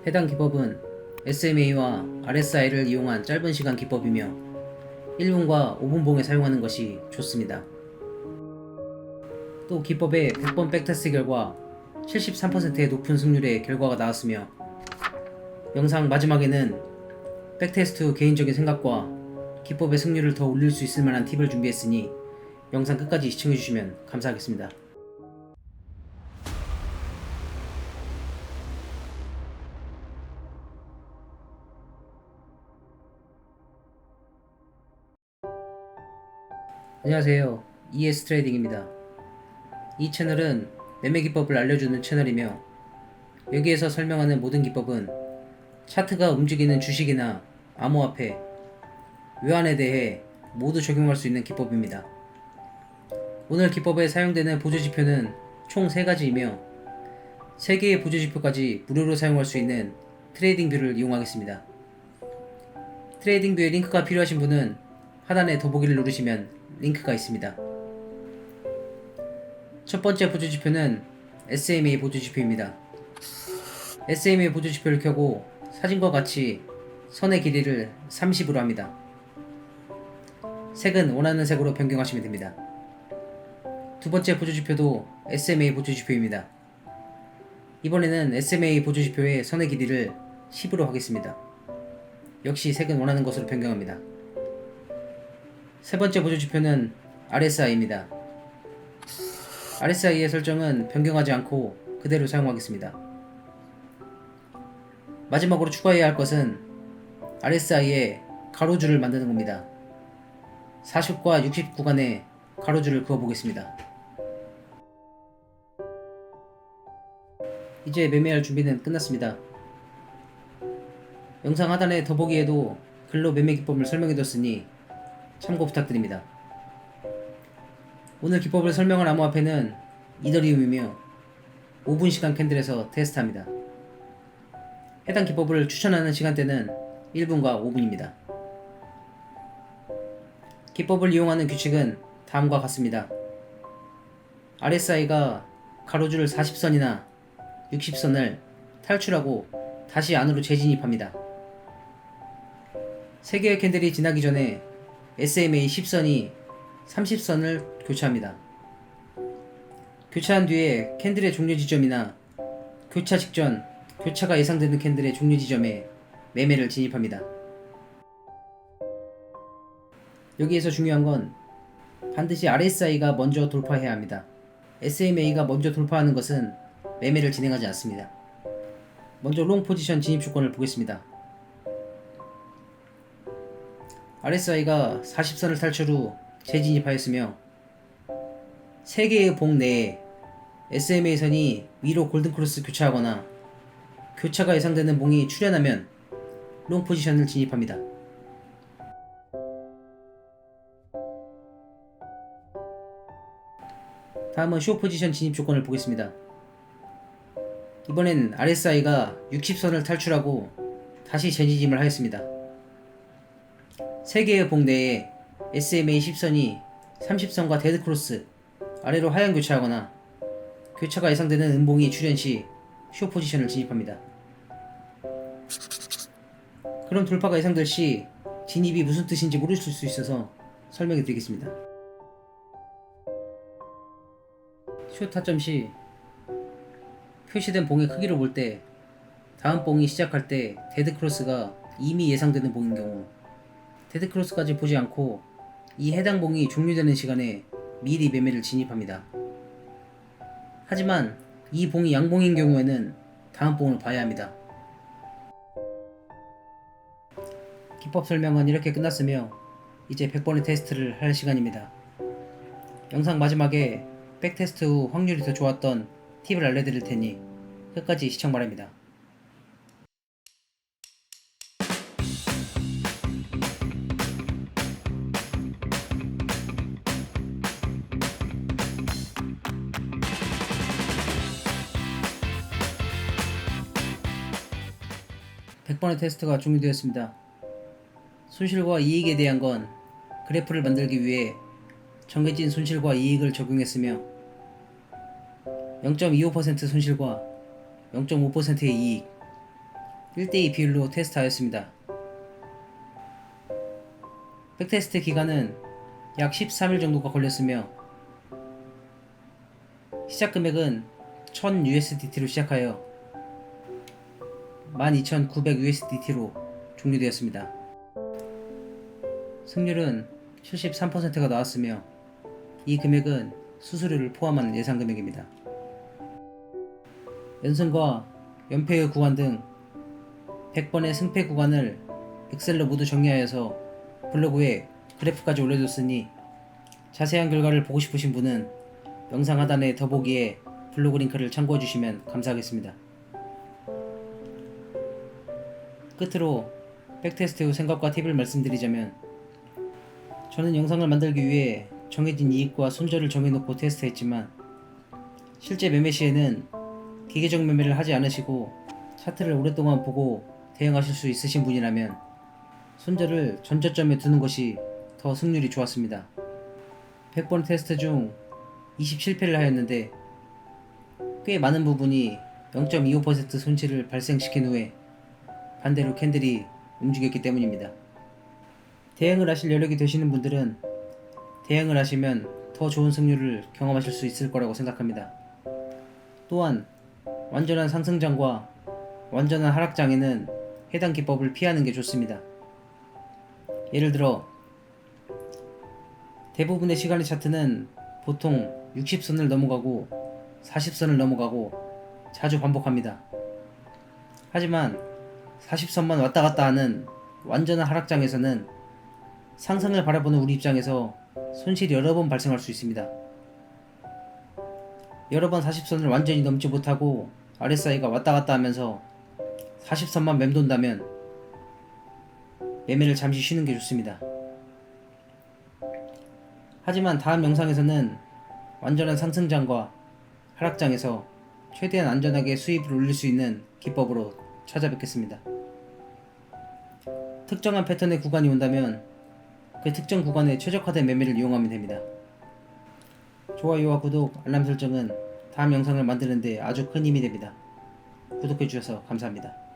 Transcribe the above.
해당 기법은 SMA와 RSI를 이용한 짧은 시간 기법이며 1분과 5분 봉에 사용하는 것이 좋습니다. 또 기법의 100번 백테스트 결과 73%의 높은 승률의 결과가 나왔으며, 영상 마지막에는 백테스트 후 개인적인 생각과 기법의 승률을 더 올릴 수 있을 만한 팁을 준비했으니 영상 끝까지 시청해주시면 감사하겠습니다. 안녕하세요, ES트레이딩입니다. 이 채널은 매매 기법을 알려주는 채널이며, 여기에서 설명하는 모든 기법은 차트가 움직이는 주식이나 암호화폐, 외환에 대해 모두 적용할 수 있는 기법입니다. 오늘 기법에 사용되는 보조지표는 총 3가지이며 3개의 보조지표까지 무료로 사용할 수 있는 트레이딩뷰를 이용하겠습니다. 트레이딩뷰의 링크가 필요하신 분은 하단에 더보기를 누르시면 링크가 있습니다. 첫 번째 보조지표는 SMA 보조지표입니다. SMA 보조지표를 켜고 사진과 같이 선의 길이를 30으로 합니다. 색은 원하는 색으로 변경하시면 됩니다. 두 번째 보조지표도 SMA 보조지표입니다. 이번에는 SMA 보조지표의 선의 길이를 10으로 하겠습니다. 역시 색은 원하는 것으로 변경합니다. 세 번째 보조지표는 RSI입니다. RSI의 설정은 변경하지 않고 그대로 사용하겠습니다. 마지막으로 추가해야 할 것은 RSI의 가로줄을 만드는 겁니다. 40과 60 구간에 가로줄을 그어보겠습니다. 이제 매매할 준비는 끝났습니다. 영상 하단의 더보기에도 글로 매매 기법을 설명해뒀으니 참고 부탁드립니다. 오늘 기법을 설명할 암호화폐는 이더리움이며 5분 시간 캔들에서 테스트합니다. 해당 기법을 추천하는 시간대는 1분과 5분입니다. 기법을 이용하는 규칙은 다음과 같습니다. RSI가 가로줄 40선이나 60선을 탈출하고 다시 안으로 재진입합니다. 3개의 캔들이 지나기 전에 SMA 10선이 30선을 교차합니다. 교차한 뒤에 캔들의 종료 지점이나 교차 직전 교차가 예상되는 캔들의 종료 지점에 매매를 진입합니다. 여기에서 중요한 건 반드시 RSI가 먼저 돌파해야 합니다. SMA가 먼저 돌파하는 것은 매매를 진행하지 않습니다. 먼저 롱 포지션 진입 조건을 보겠습니다. RSI가 40선을 탈출 후 재진입하였으며 3개의 봉 내에 SMA 선이 위로 골든크로스 교차하거나 교차가 예상되는 봉이 출현하면 롱 포지션을 진입합니다. 다음은 숏 포지션 진입 조건을 보겠습니다. 이번엔 RSI가 60선을 탈출하고 다시 재진입을 하였습니다. 3개의 봉 내에 SMA 10선이 30선과 데드크로스 아래로 하향 교차하거나 교차가 예상되는 음봉이 출현 시 숏 포지션을 진입합니다. 그럼 돌파가 예상될 시 진입이 무슨 뜻인지 모르실 수 있어서 설명해 드리겠습니다. 숏 타점 시 표시된 봉의 크기로 볼 때 다음 봉이 시작할 때 데드크로스가 이미 예상되는 봉인 경우 데드크로스까지 보지 않고 이 해당 봉이 종료되는 시간에 미리 매매를 진입합니다. 하지만 이 봉이 양봉인 경우에는 다음 봉을 봐야 합니다. 기법 설명은 이렇게 끝났으며 이제 100번의 테스트를 할 시간입니다. 영상 마지막에 백테스트 후 확률이 더 좋았던 팁을 알려드릴 테니 끝까지 시청 바랍니다. 100번의 테스트가 종료되었습니다. 손실과 이익에 대한 건 그래프를 만들기 위해 정해진 손실과 이익을 적용했으며 0.25% 손실과 0.5%의 이익, 1대2 비율로 테스트하였습니다. 백테스트 기간은 약 13일 정도가 걸렸으며 시작 금액은 1000USDT로 시작하여 12,900USDT로 종료되었습니다. 승률은 73%가 나왔으며 이 금액은 수수료를 포함한 예상 금액입니다. 연승과 연패의 구간 등 100번의 승패 구간을 엑셀로 모두 정리하여서 블로그에 그래프까지 올려뒀으니 자세한 결과를 보고 싶으신 분은 영상 하단의 더보기에 블로그 링크를 참고해주시면 감사하겠습니다. 끝으로 백테스트 후 생각과 팁을 말씀드리자면, 저는 영상을 만들기 위해 정해진 이익과 손절을 정해놓고 테스트했지만 실제 매매 시에는 기계적 매매를 하지 않으시고 차트를 오랫동안 보고 대응하실 수 있으신 분이라면 손절을 전저점에 두는 것이 더 승률이 좋았습니다. 100번 테스트 중 27패를 하였는데 꽤 많은 부분이 0.25% 손실을 발생시킨 후에 반대로 캔들이 움직였기 때문입니다. 대응을 하실 여력이 되시는 분들은 대응을 하시면 더 좋은 승률을 경험하실 수 있을 거라고 생각합니다. 또한 완전한 상승장과 완전한 하락장에는 해당 기법을 피하는 게 좋습니다. 예를 들어 대부분의 시간의 차트는 보통 60선을 넘어가고 40선을 넘어가고 자주 반복합니다. 하지만 40선만 왔다 갔다 하는 완전한 하락장에서는 상승을 바라보는 우리 입장에서 손실이 여러 번 발생할 수 있습니다. 여러 번 40선을 완전히 넘지 못하고 RSI가 왔다 갔다 하면서 40선만 맴돈다면 매매를 잠시 쉬는 게 좋습니다. 하지만 다음 영상에서는 완전한 상승장과 하락장에서 최대한 안전하게 수입을 올릴 수 있는 기법으로 찾아뵙겠습니다. 특정한 패턴의 구간이 온다면 그 특정 구간에 최적화된 매매를 이용하면 됩니다. 좋아요와 구독, 알람 설정은 다음 영상을 만드는데 아주 큰 힘이 됩니다. 구독해주셔서 감사합니다.